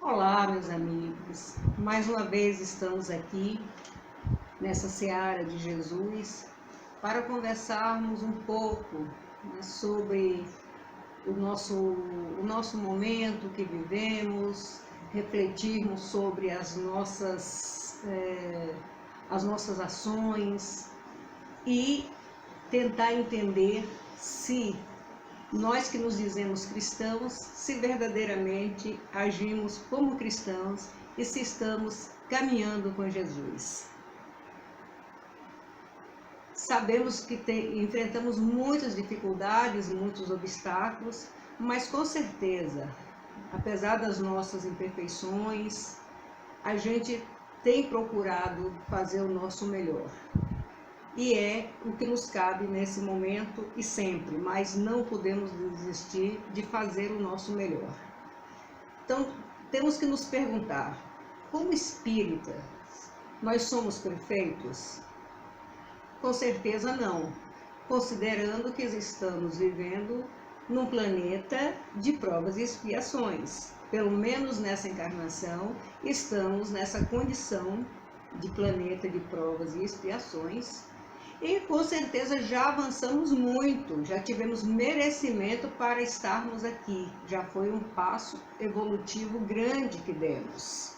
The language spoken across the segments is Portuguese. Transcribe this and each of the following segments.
Olá, meus amigos. Mais uma vez estamos aqui nessa seara de Jesus para conversarmos um pouco, né, sobre o nosso momento que vivemos, refletirmos sobre as nossas ações e tentar entender se nós que nos dizemos cristãos, se verdadeiramente agimos como cristãos e se estamos caminhando com Jesus. Sabemos que enfrentamos muitas dificuldades, muitos obstáculos, mas com certeza, apesar das nossas imperfeições, a gente tem procurado fazer o nosso melhor. E é o que nos cabe nesse momento e sempre, mas não podemos desistir de fazer o nosso melhor. Então, temos que nos perguntar, como espíritas, nós somos perfeitos? Com certeza não, considerando que estamos vivendo num planeta de provas e expiações. Pelo menos nessa encarnação, estamos nessa condição de planeta de provas e expiações. E com certeza já avançamos muito, já tivemos merecimento para estarmos aqui. Já foi um passo evolutivo grande que demos.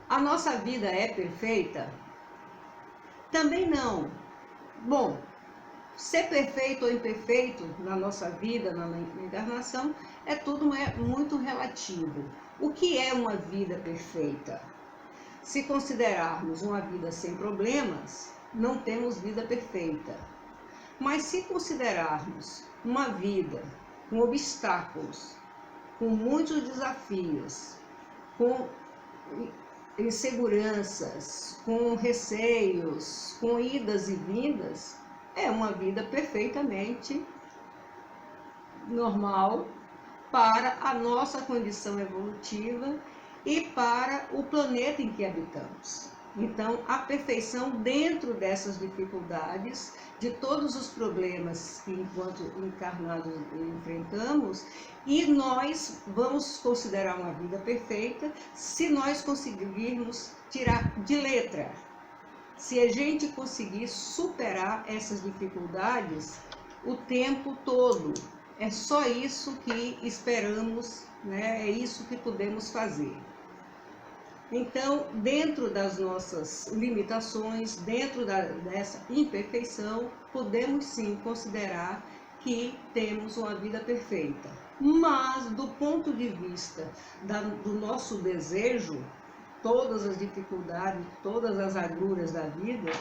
A nossa vida é perfeita? Também não. Bom, ser perfeito ou imperfeito na nossa vida, na encarnação, é tudo muito relativo. O que é uma vida perfeita? Se considerarmos uma vida sem problemas, não temos vida perfeita. Mas se considerarmos uma vida com obstáculos, com muitos desafios, com inseguranças, com receios, com idas e vindas, é uma vida perfeitamente normal para a nossa condição evolutiva e para o planeta em que habitamos. Então, a perfeição dentro dessas dificuldades, de todos os problemas que, enquanto encarnados, enfrentamos, e nós vamos considerar uma vida perfeita se nós conseguirmos tirar de letra. Se a gente conseguir superar essas dificuldades o tempo todo. É só isso que esperamos, né? É isso que podemos fazer. Então, dentro das nossas limitações, dentro dessa imperfeição, podemos sim considerar que temos uma vida perfeita. Mas, do ponto de vista do nosso desejo, todas as dificuldades, todas as agruras da vida,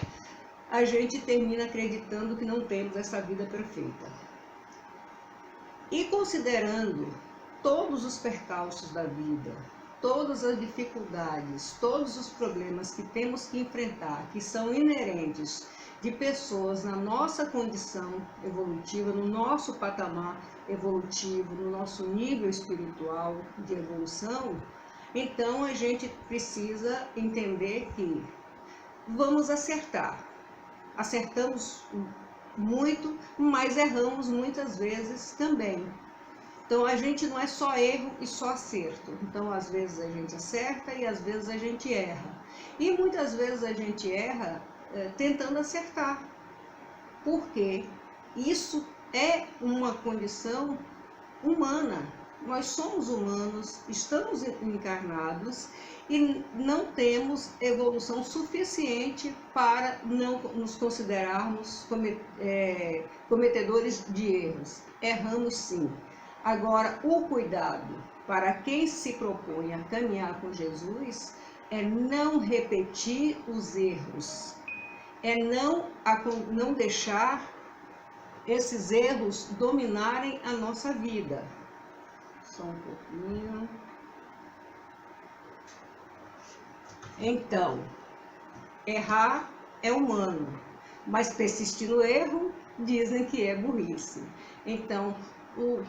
a gente termina acreditando que não temos essa vida perfeita. E considerando todos os percalços da vida, todas as dificuldades, todos os problemas que temos que enfrentar, que são inerentes de pessoas na nossa condição evolutiva, no nosso patamar evolutivo, no nosso nível espiritual de evolução, então a gente precisa entender que vamos acertar. Acertamos muito, mas erramos muitas vezes também. Então, a gente não é só erro e só acerto. Então, às vezes a gente acerta e às vezes a gente erra. E muitas vezes a gente erra tentando acertar. Porque isso é uma condição humana. Nós somos humanos, estamos encarnados e não temos evolução suficiente para não nos considerarmos cometedores de erros. Erramos sim. Agora, o cuidado para quem se propõe a caminhar com Jesus é não repetir os erros, é não deixar esses erros dominarem a nossa vida. Só um pouquinho. Então, errar é humano, mas persistir no erro dizem que é burrice. Então,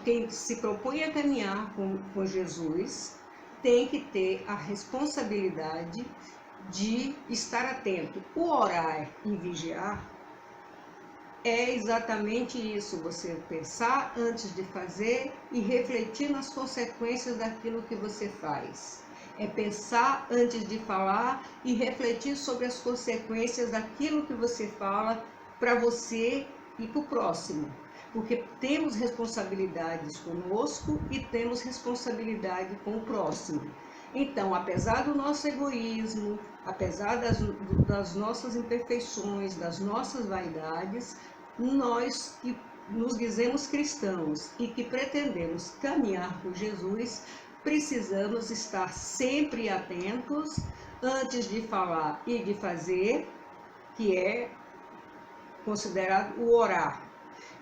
quem se propõe a caminhar com Jesus tem que ter a responsabilidade de estar atento. O orar e vigiar é exatamente isso, você pensar antes de fazer e refletir nas consequências daquilo que você faz. É pensar antes de falar e refletir sobre as consequências daquilo que você fala para você e para o próximo. Porque temos responsabilidades conosco e temos responsabilidade com o próximo. Então, apesar do nosso egoísmo, apesar das nossas imperfeições, das nossas vaidades, nós que nos dizemos cristãos e que pretendemos caminhar com Jesus, precisamos estar sempre atentos antes de falar e de fazer, que é considerado o orar.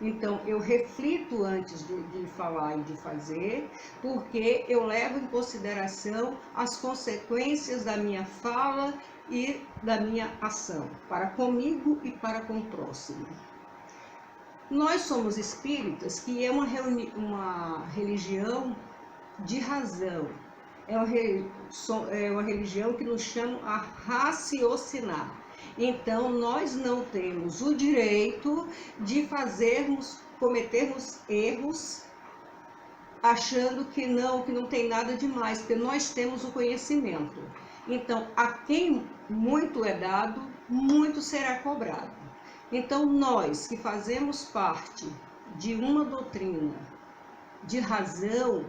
Então, eu reflito antes de falar e de fazer, porque eu levo em consideração as consequências da minha fala e da minha ação, para comigo e para com o próximo. Nós somos espíritas, que é uma religião de razão, é uma religião que nos chama a raciocinar. Então, nós não temos o direito de cometermos erros, achando que não tem nada demais, porque nós temos o conhecimento. Então, a quem muito é dado, muito será cobrado. Então, nós que fazemos parte de uma doutrina de razão,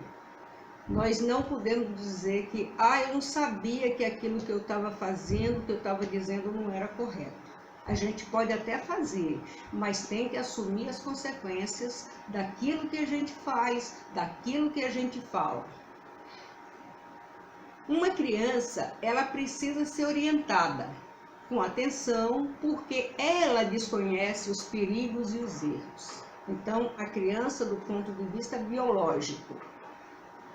nós não podemos dizer que, eu não sabia que aquilo que eu estava fazendo, que eu estava dizendo não era correto. A gente pode até fazer, mas tem que assumir as consequências daquilo que a gente faz, daquilo que a gente fala. Uma criança, ela precisa ser orientada com atenção, porque ela desconhece os perigos e os erros. Então, a criança, do ponto de vista biológico.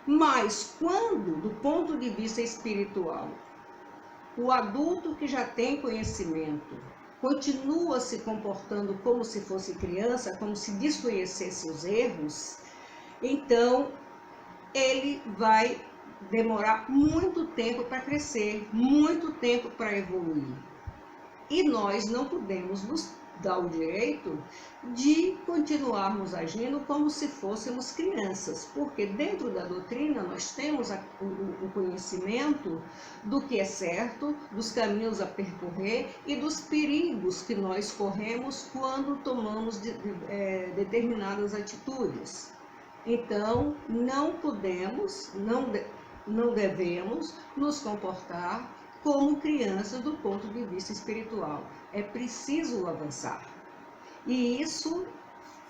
Mas quando, do ponto de vista espiritual, o adulto que já tem conhecimento continua se comportando como se fosse criança, como se desconhecesse os erros, então ele vai demorar muito tempo para crescer, muito tempo para evoluir. E nós não podemos nos dar o direito de continuarmos agindo como se fôssemos crianças, porque dentro da doutrina nós temos o conhecimento do que é certo, dos caminhos a percorrer e dos perigos que nós corremos quando tomamos determinadas atitudes. Então, não podemos, não devemos nos comportar como crianças do ponto de vista espiritual. É preciso avançar. E isso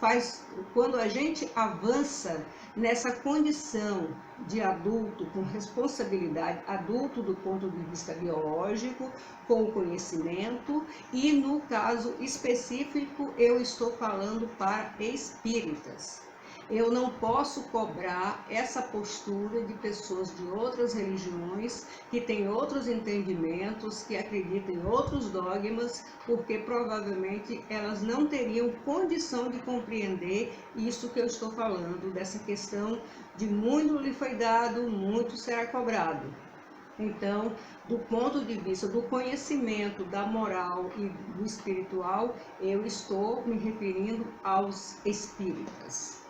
faz, quando a gente avança nessa condição de adulto com responsabilidade, adulto do ponto de vista biológico, com o conhecimento, e no caso específico eu estou falando para espíritas. Eu não posso cobrar essa postura de pessoas de outras religiões, que têm outros entendimentos, que acreditam em outros dogmas, porque provavelmente elas não teriam condição de compreender isso que eu estou falando, dessa questão de muito lhe foi dado, muito será cobrado. Então, do ponto de vista do conhecimento, da moral e do espiritual, eu estou me referindo aos espíritas.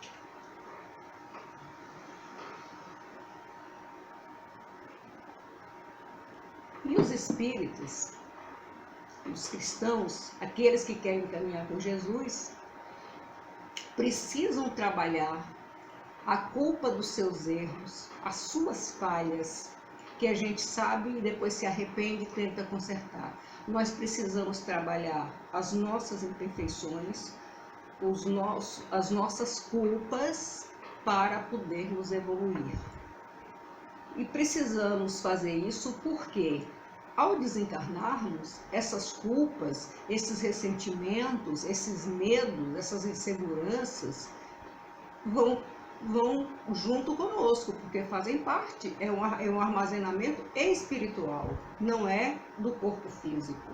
E os espíritas, os cristãos, aqueles que querem caminhar com Jesus, precisam trabalhar a culpa dos seus erros, as suas falhas, que a gente sabe e depois se arrepende e tenta consertar. Nós precisamos trabalhar as nossas imperfeições, as nossas culpas, para podermos evoluir. E precisamos fazer isso porque, ao desencarnarmos, essas culpas, esses ressentimentos, esses medos, essas inseguranças vão junto conosco, porque fazem parte, é um armazenamento espiritual, não é do corpo físico.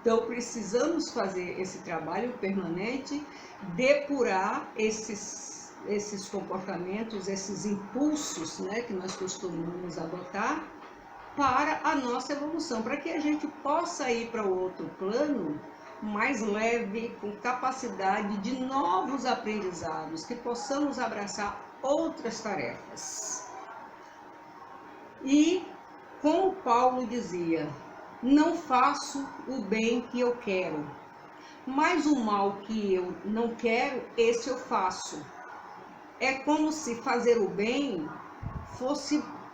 Então, precisamos fazer esse trabalho permanente, depurar esses comportamentos, esses impulsos, né, que nós costumamos adotar para a nossa evolução, para que a gente possa ir para o outro plano mais leve, com capacidade de novos aprendizados, que possamos abraçar outras tarefas. E, como Paulo dizia, não faço o bem que eu quero, mas o mal que eu não quero, esse eu faço. É como se fazer o bem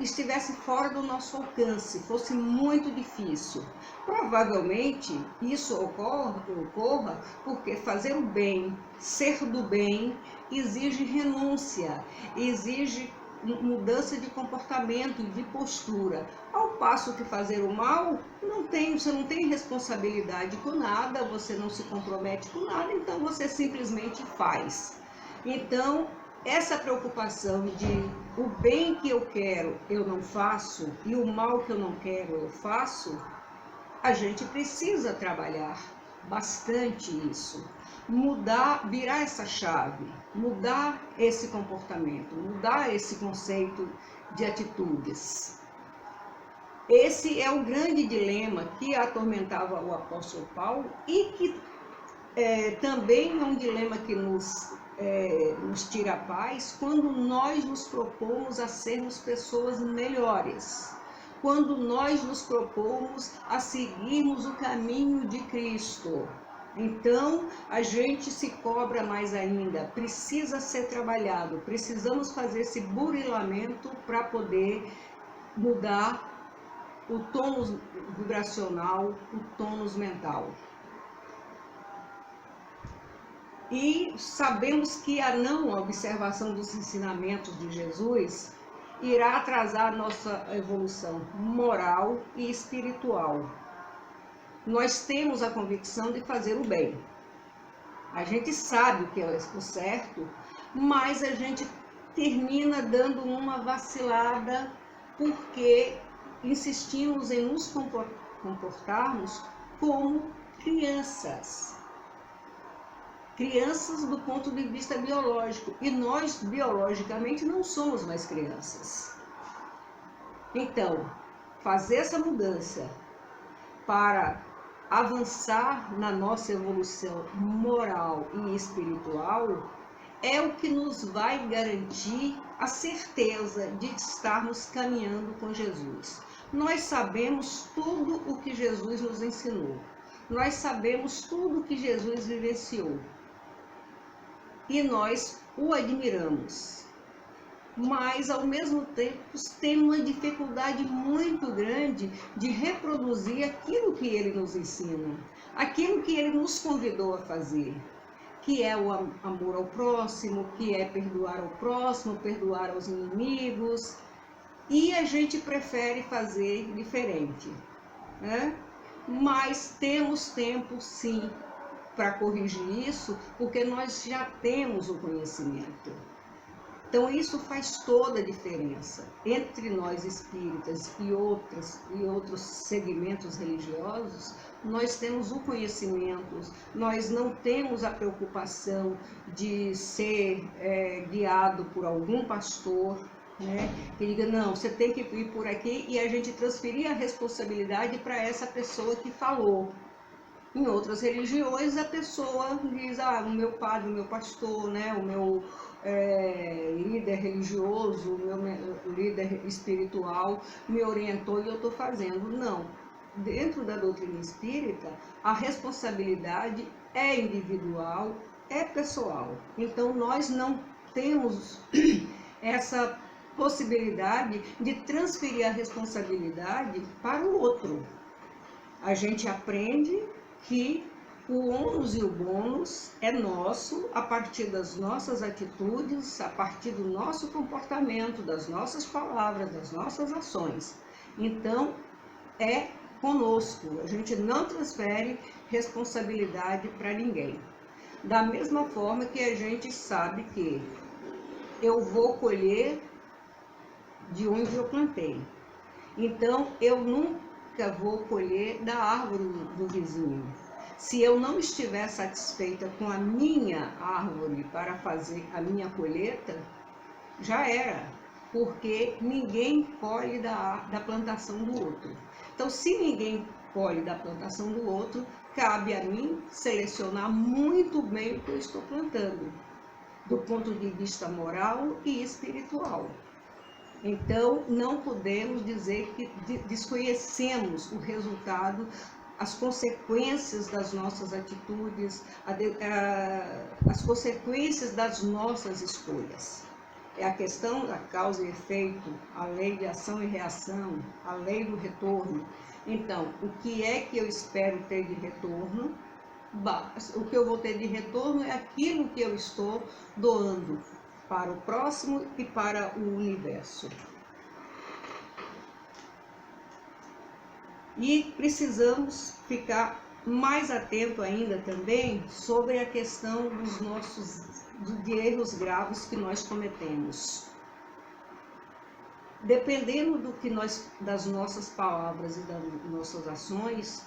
estivesse fora do nosso alcance, fosse muito difícil. Provavelmente isso ocorra porque fazer o bem, ser do bem, exige renúncia, exige mudança de comportamento, de postura. Ao passo que fazer o mal, você não tem responsabilidade com nada, você não se compromete com nada, então você simplesmente faz. Então, essa preocupação de o bem que eu quero eu não faço e o mal que eu não quero eu faço, a gente precisa trabalhar bastante isso. Mudar, virar essa chave, mudar esse comportamento, mudar esse conceito de atitudes. Esse é o grande dilema que atormentava o apóstolo Paulo e que também é um dilema que nos tira a paz quando nós nos propomos a sermos pessoas melhores, quando nós nos propomos a seguirmos o caminho de Cristo. Então, a gente se cobra mais ainda, precisa ser trabalhado, precisamos fazer esse burilamento para poder mudar o tônus vibracional, o tônus mental. E sabemos que a não observação dos ensinamentos de Jesus irá atrasar a nossa evolução moral e espiritual. Nós temos a convicção de fazer o bem. A gente sabe o que é o certo, mas a gente termina dando uma vacilada porque insistimos em nos comportarmos como crianças. Crianças do ponto de vista biológico, e nós biologicamente não somos mais crianças. Então, fazer essa mudança para avançar na nossa evolução moral e espiritual é o que nos vai garantir a certeza de estarmos caminhando com Jesus. Nós sabemos tudo o que Jesus nos ensinou, nós sabemos tudo o que Jesus vivenciou. E nós o admiramos, mas ao mesmo tempo temos uma dificuldade muito grande de reproduzir aquilo que ele nos ensina, aquilo que ele nos convidou a fazer, que é o amor ao próximo, que é perdoar ao próximo, perdoar aos inimigos, e a gente prefere fazer diferente, né? Mas temos tempo sim para corrigir isso, porque nós já temos o conhecimento. Então isso faz toda a diferença entre nós espíritas e outros segmentos religiosos. Nós temos o conhecimento, nós não temos a preocupação de ser guiado por algum pastor, né, que diga, não, você tem que ir por aqui, e a gente transferir a responsabilidade para essa pessoa que falou. Em outras religiões, a pessoa diz, o meu padre, o meu pastor, né, o meu líder religioso, o meu líder espiritual me orientou e eu estou fazendo. Não. Dentro da doutrina espírita, a responsabilidade é individual, é pessoal. Então, nós não temos essa possibilidade de transferir a responsabilidade para o outro. A gente aprende que o ônus e o bônus é nosso a partir das nossas atitudes, a partir do nosso comportamento, das nossas palavras, das nossas ações. Então, é conosco, a gente não transfere responsabilidade para ninguém. Da mesma forma que a gente sabe que eu vou colher de onde eu plantei. Então, eu nunca vou colher da árvore do vizinho. Se eu não estiver satisfeita com a minha árvore para fazer a minha colheita, já era, porque ninguém colhe da plantação do outro. Então, se ninguém colhe da plantação do outro, cabe a mim selecionar muito bem o que eu estou plantando, do ponto de vista moral e espiritual. Então, não podemos dizer que desconhecemos o resultado, as consequências das nossas atitudes, as consequências das nossas escolhas. É a questão da causa e efeito, a lei de ação e reação, a lei do retorno. Então, o que é que eu espero ter de retorno? O que eu vou ter de retorno é aquilo que eu estou doando para o próximo e para o universo. E precisamos ficar mais atento ainda também sobre a questão de erros graves que nós cometemos. Dependendo das nossas palavras e das nossas ações,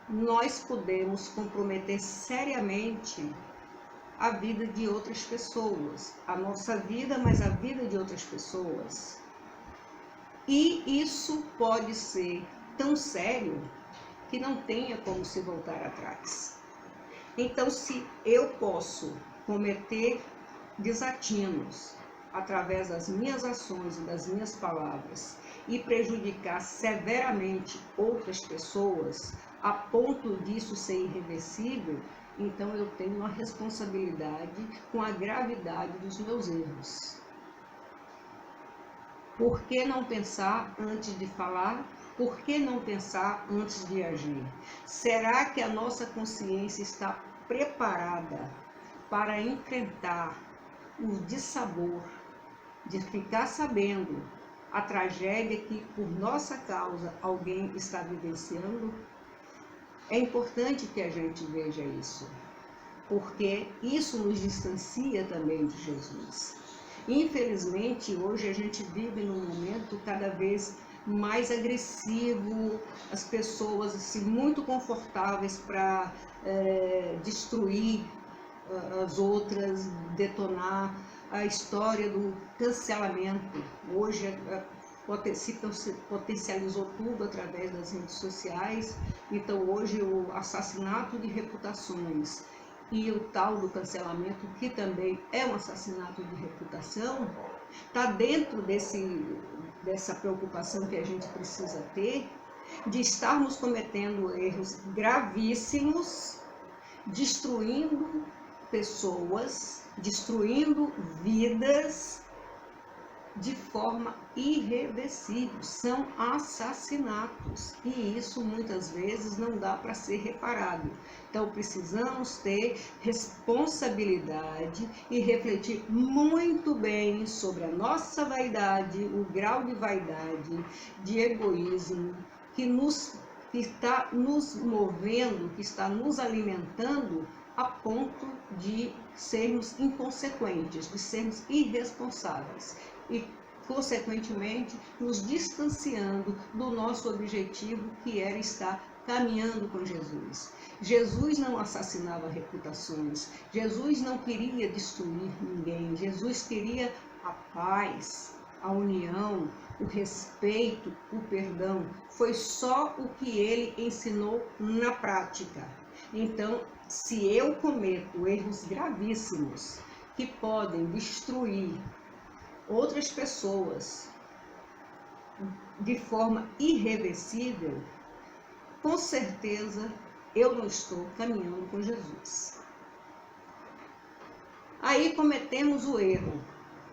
nós podemos comprometer seriamente a vida de outras pessoas, a nossa vida, mas a vida de outras pessoas. E isso pode ser tão sério que não tenha como se voltar atrás. Então, se eu posso cometer desatinos através das minhas ações e das minhas palavras e prejudicar severamente outras pessoas a ponto disso ser irreversível, então eu tenho uma responsabilidade com a gravidade dos meus erros. Por que não pensar antes de falar? Por que não pensar antes de agir? Será que a nossa consciência está preparada para enfrentar o dissabor de ficar sabendo a tragédia que por nossa causa alguém está vivenciando? É importante que a gente veja isso, porque isso nos distancia também de Jesus. Infelizmente, hoje a gente vive num momento cada vez mais agressivo, as pessoas assim, muito confortáveis para destruir as outras, detonar. A história do cancelamento. Hoje se potencializou tudo através das redes sociais, então hoje o assassinato de reputações e o tal do cancelamento, que também é um assassinato de reputação, está dentro dessa preocupação que a gente precisa ter, de estarmos cometendo erros gravíssimos, destruindo pessoas, destruindo vidas de forma irreversível. São assassinatos e isso muitas vezes não dá para ser reparado. Então precisamos ter responsabilidade e refletir muito bem sobre a nossa vaidade, o grau de vaidade, de egoísmo que está nos movendo, que está nos alimentando a ponto de sermos inconsequentes, de sermos irresponsáveis e, consequentemente, nos distanciando do nosso objetivo, que era estar caminhando com Jesus. Jesus não assassinava reputações, Jesus não queria destruir ninguém, Jesus queria a paz, a união, o respeito, o perdão. Foi só o que ele ensinou na prática. Então, se eu cometo erros gravíssimos que podem destruir outras pessoas de forma irreversível, com certeza eu não estou caminhando com Jesus. Aí cometemos o erro.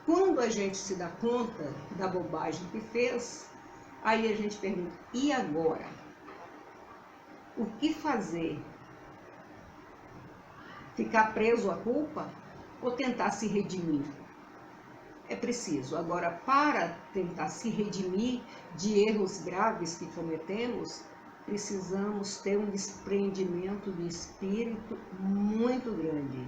Quando a gente se dá conta da bobagem que fez, aí a gente pergunta, e agora? O que fazer? Ficar preso à culpa ou tentar se redimir? É preciso. Agora, para tentar se redimir de erros graves que cometemos, precisamos ter um desprendimento de espírito muito grande.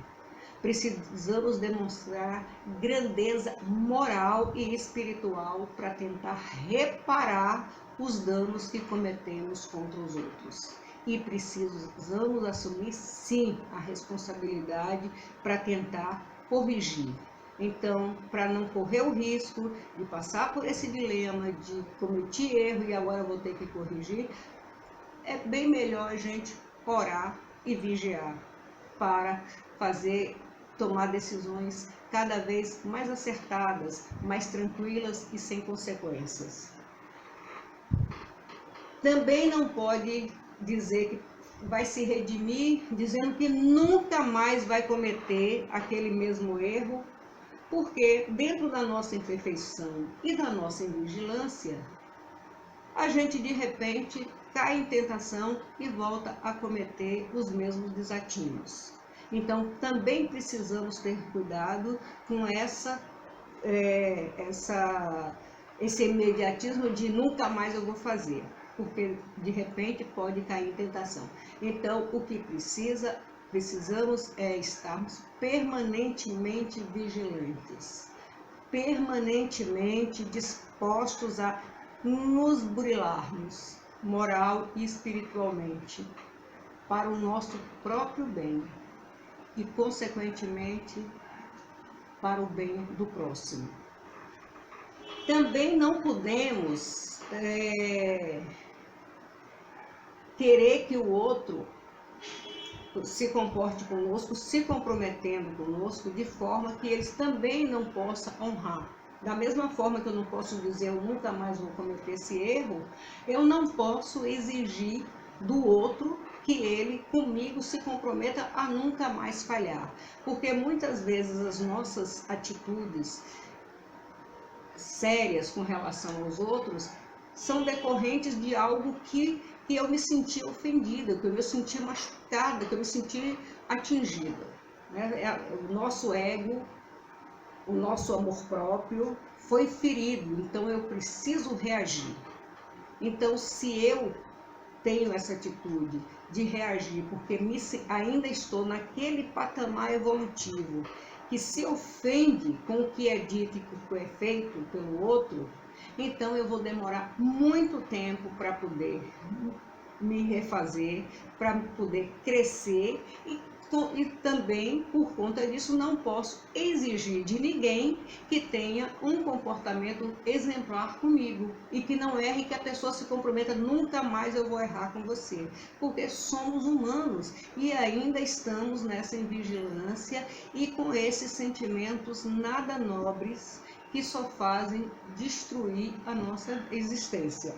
Precisamos demonstrar grandeza moral e espiritual para tentar reparar os danos que cometemos contra os outros. E precisamos assumir, sim, a responsabilidade para tentar corrigir. Então, para não correr o risco de passar por esse dilema de cometer erro e agora vou ter que corrigir, é bem melhor a gente orar e vigiar para tomar decisões cada vez mais acertadas, mais tranquilas e sem consequências. Também não pode dizer que vai se redimir dizendo que nunca mais vai cometer aquele mesmo erro, porque dentro da nossa imperfeição e da nossa invigilância, a gente de repente cai em tentação e volta a cometer os mesmos desatinos. Então também precisamos ter cuidado com esse imediatismo de nunca mais eu vou fazer, porque de repente pode cair em tentação. Então o que precisamos é estarmos permanentemente vigilantes, permanentemente dispostos a nos burilarmos moral e espiritualmente para o nosso próprio bem e consequentemente para o bem do próximo. Também não podemos querer que o outro se comporte conosco, se comprometendo conosco, de forma que eles também não possam honrar. Da mesma forma que eu não posso dizer eu nunca mais vou cometer esse erro, eu não posso exigir do outro que ele comigo se comprometa a nunca mais falhar. Porque muitas vezes as nossas atitudes sérias com relação aos outros são decorrentes de algo que eu me senti ofendida, que eu me senti machucada, que eu me senti atingida. O nosso ego, o nosso amor próprio foi ferido, então eu preciso reagir. Então, se eu tenho essa atitude de reagir, porque ainda estou naquele patamar evolutivo, que se ofende com o que é dito e com o que é feito pelo outro, então eu vou demorar muito tempo para poder me refazer, para poder crescer e também, por conta disso, não posso exigir de ninguém que tenha um comportamento exemplar comigo e que não erre, que a pessoa se comprometa, nunca mais eu vou errar com você, porque somos humanos e ainda estamos nessa invigilância e com esses sentimentos nada nobres que só fazem destruir a nossa existência.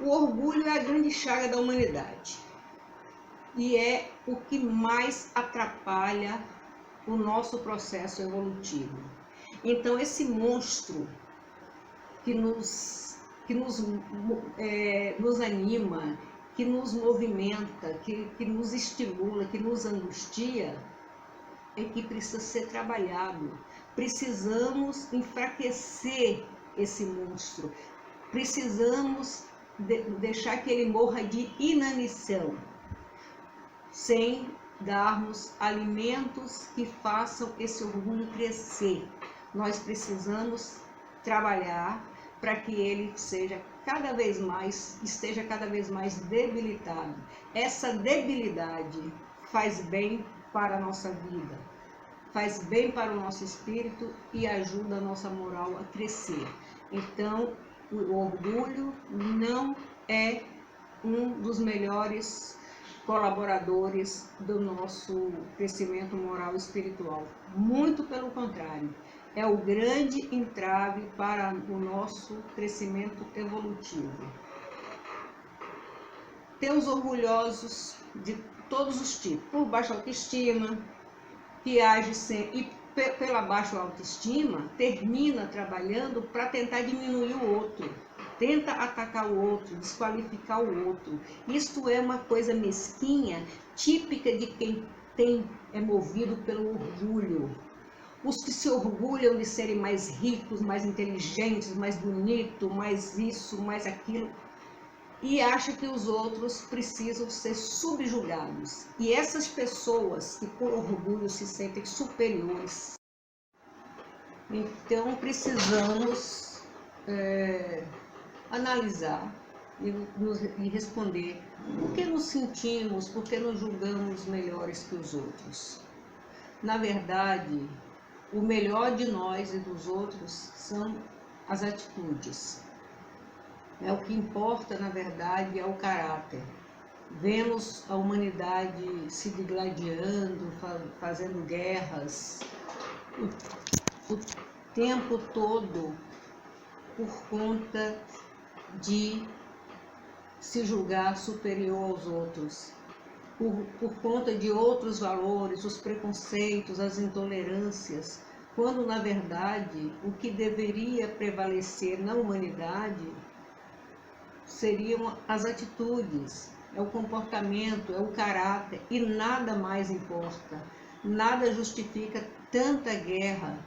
O orgulho é a grande chaga da humanidade. E é o que mais atrapalha o nosso processo evolutivo. Então, esse monstro que nos anima, que nos movimenta, que nos estimula, que nos angustia, é que precisa ser trabalhado. Precisamos enfraquecer esse monstro. Precisamos deixar que ele morra de inanição, sem darmos alimentos que façam esse orgulho crescer. Nós precisamos trabalhar para que ele esteja cada vez mais debilitado. Essa debilidade faz bem para a nossa vida, faz bem para o nosso espírito e ajuda a nossa moral a crescer. Então, o orgulho não é um dos melhores colaboradores do nosso crescimento moral e espiritual. Muito pelo contrário, é o grande entrave para o nosso crescimento evolutivo. Tem os orgulhosos de todos os tipos, por baixa autoestima, que age e pela baixa autoestima termina trabalhando para tentar diminuir o outro. Tenta atacar o outro, desqualificar o outro. Isto é uma coisa mesquinha, típica de quem é movido pelo orgulho. Os que se orgulham de serem mais ricos, mais inteligentes, mais bonitos, mais isso, mais aquilo, e acham que os outros precisam ser subjugados. E essas pessoas que por orgulho se sentem superiores, então precisamos analisar e responder por que nos sentimos, por que nos julgamos melhores que os outros. Na verdade, o melhor de nós e dos outros são as atitudes. O que importa, na verdade, é o caráter. Vemos a humanidade se digladiando, fazendo guerras o tempo todo por conta de se julgar superior aos outros, por conta de outros valores, os preconceitos, as intolerâncias, quando na verdade o que deveria prevalecer na humanidade seriam as atitudes, é o comportamento, é o caráter, e nada mais importa. Nada justifica tanta guerra,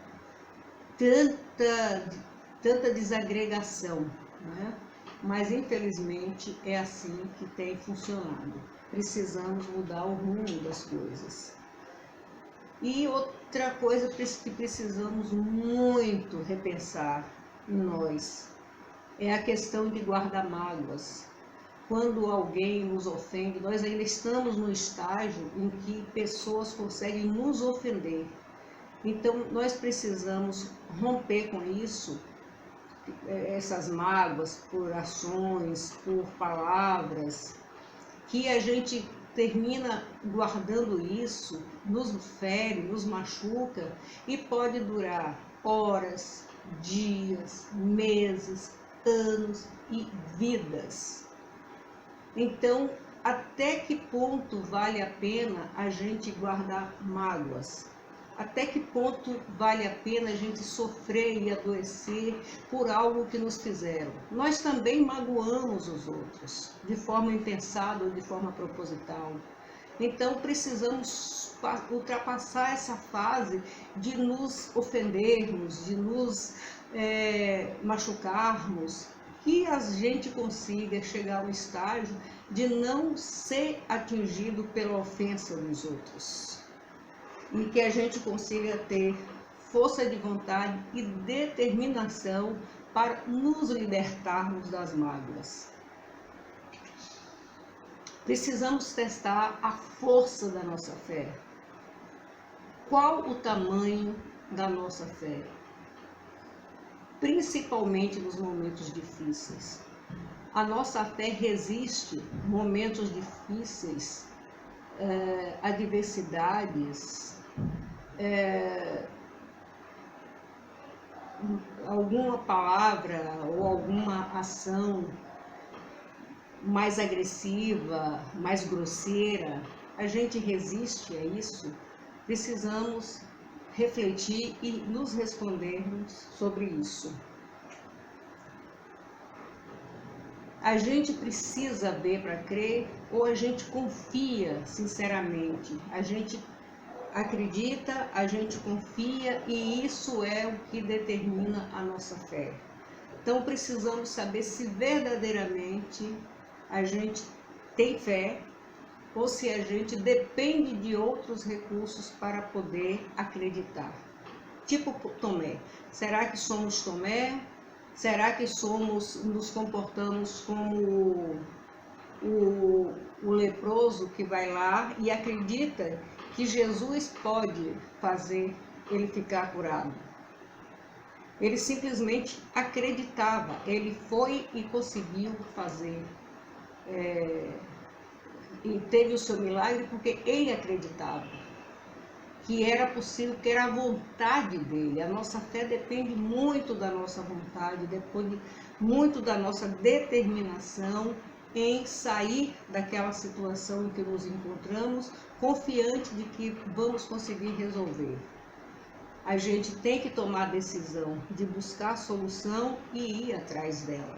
tanta desagregação, né? Mas infelizmente é assim que tem funcionado. Precisamos mudar o rumo das coisas. E outra coisa que precisamos muito repensar em nós é a questão de guardar mágoas. Quando alguém nos ofende, nós ainda estamos no estágio em que pessoas conseguem nos ofender. Então, nós precisamos romper com isso, essas mágoas por ações, por palavras, que a gente termina guardando isso, nos fere, nos machuca e pode durar horas, dias, meses, anos e vidas. Então, até que ponto vale a pena a gente guardar mágoas? Até que ponto vale a pena a gente sofrer e adoecer por algo que nos fizeram? Nós também magoamos os outros, de forma impensada ou de forma proposital. Então precisamos ultrapassar essa fase de nos ofendermos, de nos machucarmos, que a gente consiga chegar ao estágio de não ser atingido pela ofensa dos outros. E que a gente consiga ter força de vontade e determinação para nos libertarmos das mágoas. Precisamos testar a força da nossa fé. Qual o tamanho da nossa fé? Principalmente nos momentos difíceis. A nossa fé resiste momentos difíceis, adversidades, alguma palavra ou alguma ação mais agressiva, mais grosseira, a gente resiste a isso. Precisamos refletir e nos respondermos sobre isso. A gente precisa ver para crer ou a gente confia sinceramente? A gente acredita, a gente confia e isso é o que determina a nossa fé. Então precisamos saber se verdadeiramente a gente tem fé ou se a gente depende de outros recursos para poder acreditar. Tipo Tomé. Será que somos Tomé? Será que nos comportamos como o leproso que vai lá e acredita que Jesus pode fazer ele ficar curado? Ele simplesmente acreditava, ele foi e conseguiu fazer, e teve o seu milagre porque ele acreditava que era possível, que era a vontade dele. A nossa fé depende muito da nossa vontade, depende muito da nossa determinação em sair daquela situação em que nos encontramos, confiante de que vamos conseguir resolver. A gente tem que tomar a decisão de buscar a solução e ir atrás dela.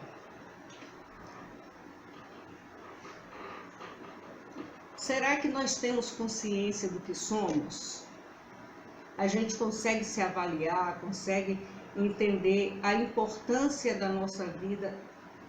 Será que nós temos consciência do que somos? A gente consegue se avaliar, consegue entender a importância da nossa vida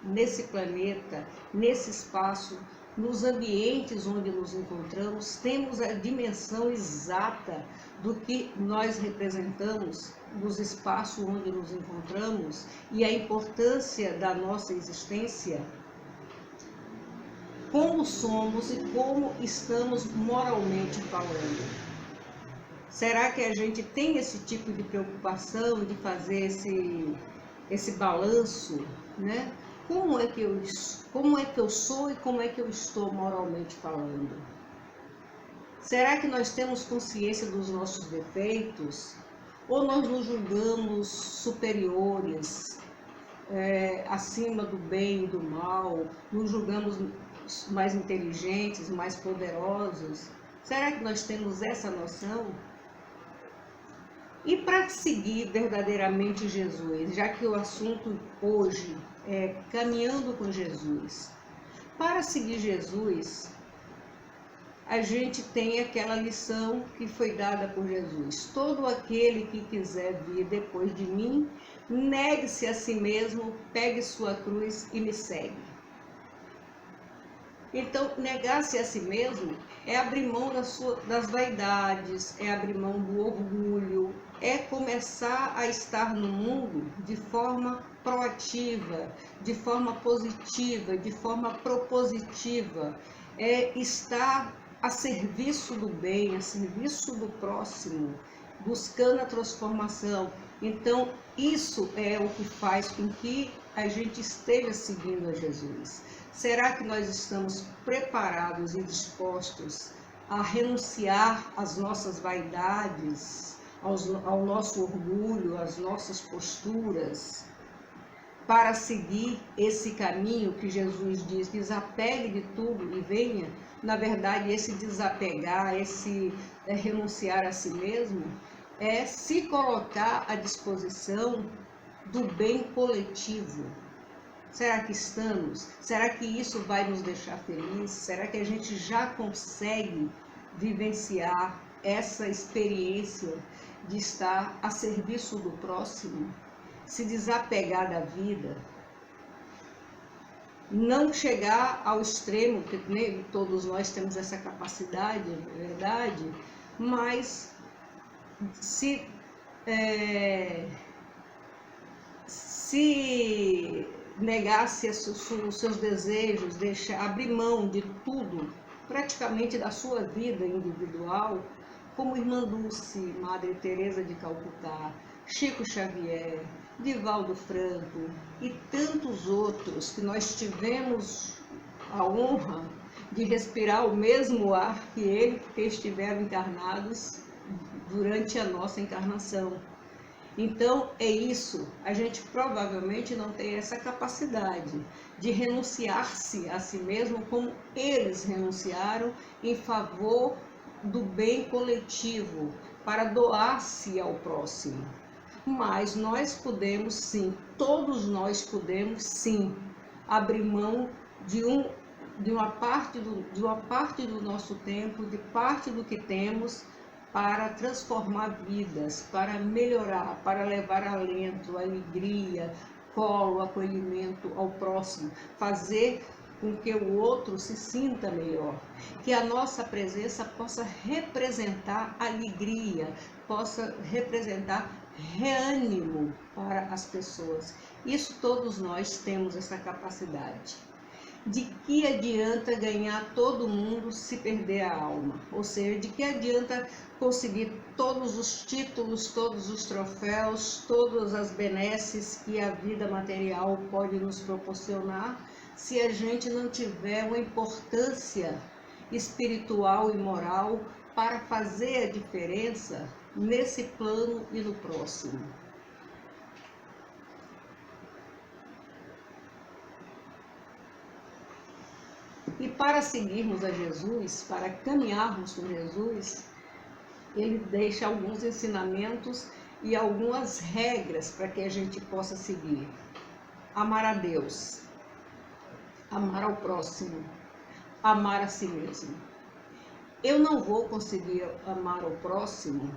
nesse planeta, nesse espaço, nos ambientes onde nos encontramos? Temos a dimensão exata do que nós representamos nos espaços onde nos encontramos e a importância da nossa existência? Como somos e como estamos moralmente falando? Será que a gente tem esse tipo de preocupação de fazer esse balanço, né? como é que eu sou e como é que eu estou moralmente falando? Será que nós temos consciência dos nossos defeitos? Ou nós nos julgamos superiores, acima do bem e do mal? Nos julgamos mais inteligentes, mais poderosos? Será que nós temos essa noção? E para seguir verdadeiramente Jesus, já que o assunto hoje é caminhando com Jesus, para seguir Jesus, a gente tem aquela lição que foi dada por Jesus: todo aquele que quiser vir depois de mim, negue-se a si mesmo, pegue sua cruz e me segue. Então, negar-se a si mesmo é abrir mão das vaidades, é abrir mão do orgulho, é começar a estar no mundo de forma proativa, de forma positiva, de forma propositiva, é estar a serviço do bem, a serviço do próximo, buscando a transformação. Então, isso é o que faz com que a gente esteja seguindo a Jesus. Será que nós estamos preparados e dispostos a renunciar às nossas vaidades, ao nosso orgulho, às nossas posturas, para seguir esse caminho que Jesus diz: desapegue de tudo e venha? Na verdade, esse desapegar, esse renunciar a si mesmo, é se colocar à disposição do bem coletivo. Será que estamos? Será que isso vai nos deixar felizes? Será que a gente já consegue vivenciar essa experiência de estar a serviço do próximo? Se desapegar da vida? Não chegar ao extremo, porque nem todos nós temos essa capacidade, é verdade, mas se negar-se os seus desejos, abrir mão de tudo, praticamente da sua vida individual, como Irmã Dulce, Madre Teresa de Calcutá, Chico Xavier, Divaldo Franco e tantos outros que nós tivemos a honra de respirar o mesmo ar que ele, porque estiveram encarnados durante a nossa encarnação. Então, é isso, a gente provavelmente não tem essa capacidade de renunciar-se a si mesmo como eles renunciaram em favor do bem coletivo, para doar-se ao próximo. Mas nós podemos sim, todos nós podemos sim, abrir mão de uma parte do nosso tempo, de parte do que temos, para transformar vidas, para melhorar, para levar alento, alegria, colo, acolhimento ao próximo, fazer com que o outro se sinta melhor, que a nossa presença possa representar alegria, possa representar reânimo para as pessoas. Isso todos nós temos essa capacidade. De que adianta ganhar todo mundo se perder a alma? Ou seja, de que adianta conseguir todos os títulos, todos os troféus, todas as benesses que a vida material pode nos proporcionar, se a gente não tiver uma importância espiritual e moral para fazer a diferença nesse plano e no próximo? E para seguirmos a Jesus, para caminharmos com Jesus, ele deixa alguns ensinamentos e algumas regras para que a gente possa seguir. Amar a Deus, amar ao próximo, amar a si mesmo. Eu não vou conseguir amar ao próximo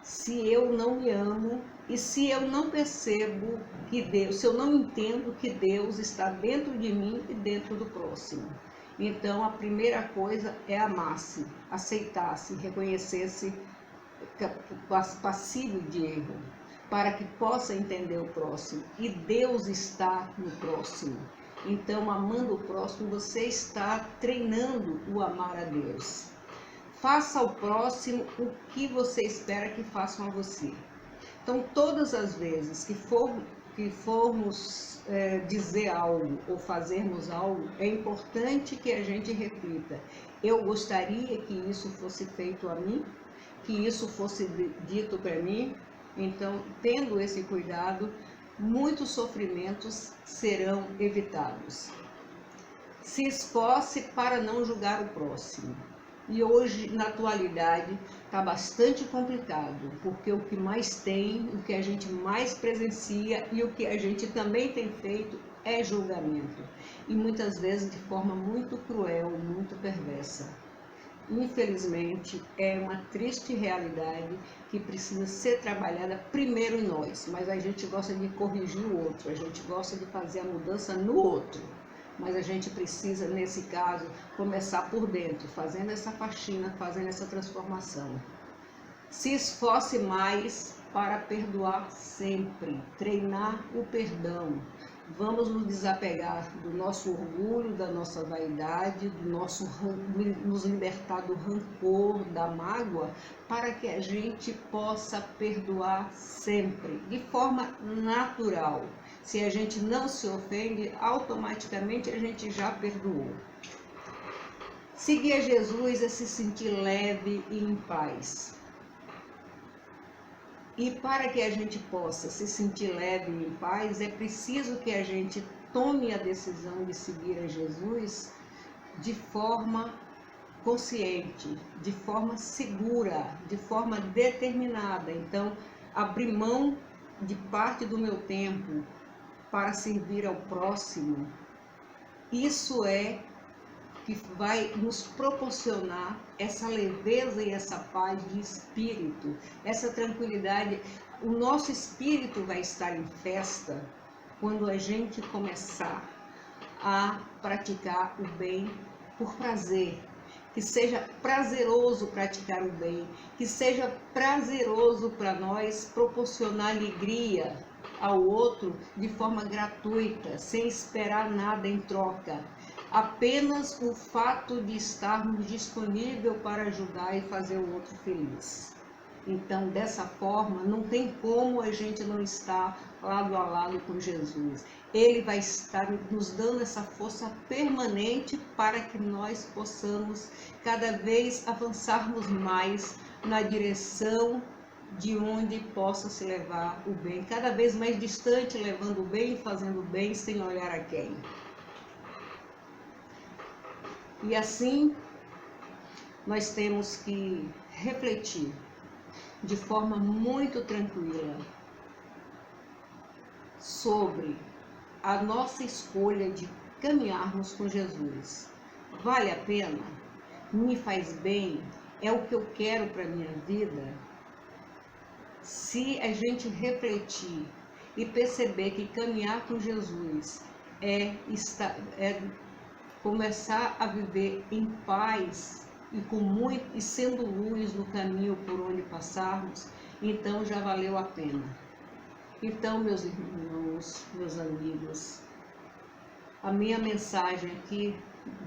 se eu não me amo e se eu não percebo que Deus, se eu não entendo que Deus está dentro de mim e dentro do próximo. Então, a primeira coisa é amar-se, aceitar-se, reconhecer-se passível de erro, para que possa entender o próximo. E Deus está no próximo. Então, amando o próximo, você está treinando o amar a Deus. Faça ao próximo o que você espera que façam a você. Então, todas as vezes que for que formos dizer algo ou fazermos algo, é importante que a gente reflita. Eu gostaria que isso fosse feito a mim, que isso fosse dito para mim. Então, tendo esse cuidado, muitos sofrimentos serão evitados. Se esforce para não julgar o próximo. E hoje, na atualidade, está bastante complicado, porque o que mais tem, o que a gente mais presencia e o que a gente também tem feito é julgamento. E muitas vezes de forma muito cruel, muito perversa. Infelizmente, é uma triste realidade que precisa ser trabalhada primeiro em nós, mas a gente gosta de corrigir o outro, a gente gosta de fazer a mudança no outro. Mas a gente precisa, nesse caso, começar por dentro, fazendo essa faxina, fazendo essa transformação. Se esforce mais para perdoar sempre, treinar o perdão. Vamos nos desapegar do nosso orgulho, da nossa vaidade, nos libertar do rancor, da mágoa, para que a gente possa perdoar sempre, de forma natural. Se a gente não se ofende, automaticamente a gente já perdoou. Seguir a Jesus é se sentir leve e em paz. E para que a gente possa se sentir leve e em paz, é preciso que a gente tome a decisão de seguir a Jesus de forma consciente, de forma segura, de forma determinada. Então, abrir mão de parte do meu tempo para servir ao próximo, isso é que vai nos proporcionar essa leveza e essa paz de espírito, essa tranquilidade. O nosso espírito vai estar em festa quando a gente começar a praticar o bem por prazer, que seja prazeroso praticar o bem, que seja prazeroso para nós proporcionar alegria ao outro de forma gratuita, sem esperar nada em troca. Apenas o fato de estarmos disponíveis para ajudar e fazer o outro feliz. Então, dessa forma, não tem como a gente não estar lado a lado com Jesus. Ele vai estar nos dando essa força permanente para que nós possamos cada vez avançarmos mais na direção de onde possa se levar o bem, cada vez mais distante, levando o bem e fazendo o bem sem olhar a quem. E assim, nós temos que refletir de forma muito tranquila sobre a nossa escolha de caminharmos com Jesus. Vale a pena? Me faz bem? É o que eu quero para a minha vida? Se a gente refletir e perceber que caminhar com Jesus é começar a viver em paz e sendo luz no caminho por onde passarmos, então já valeu a pena. Então, meus irmãos, meus amigos, a minha mensagem aqui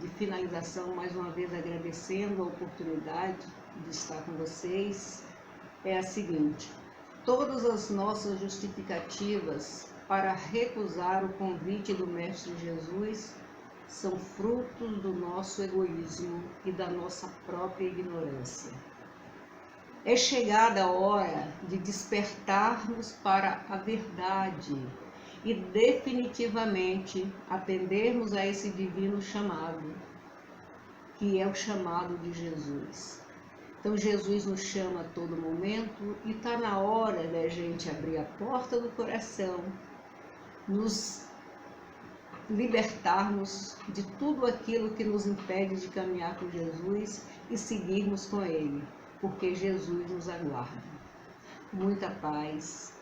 de finalização, mais uma vez agradecendo a oportunidade de estar com vocês, é a seguinte: todas as nossas justificativas para recusar o convite do Mestre Jesus são frutos do nosso egoísmo e da nossa própria ignorância. É chegada a hora de despertarmos para a verdade e definitivamente atendermos a esse divino chamado, que é o chamado de Jesus. Então Jesus nos chama a todo momento e está na hora da gente abrir a porta do coração, nos libertarmos de tudo aquilo que nos impede de caminhar com Jesus e seguirmos com Ele, porque Jesus nos aguarda. Muita paz,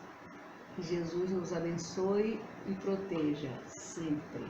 que Jesus nos abençoe e proteja sempre.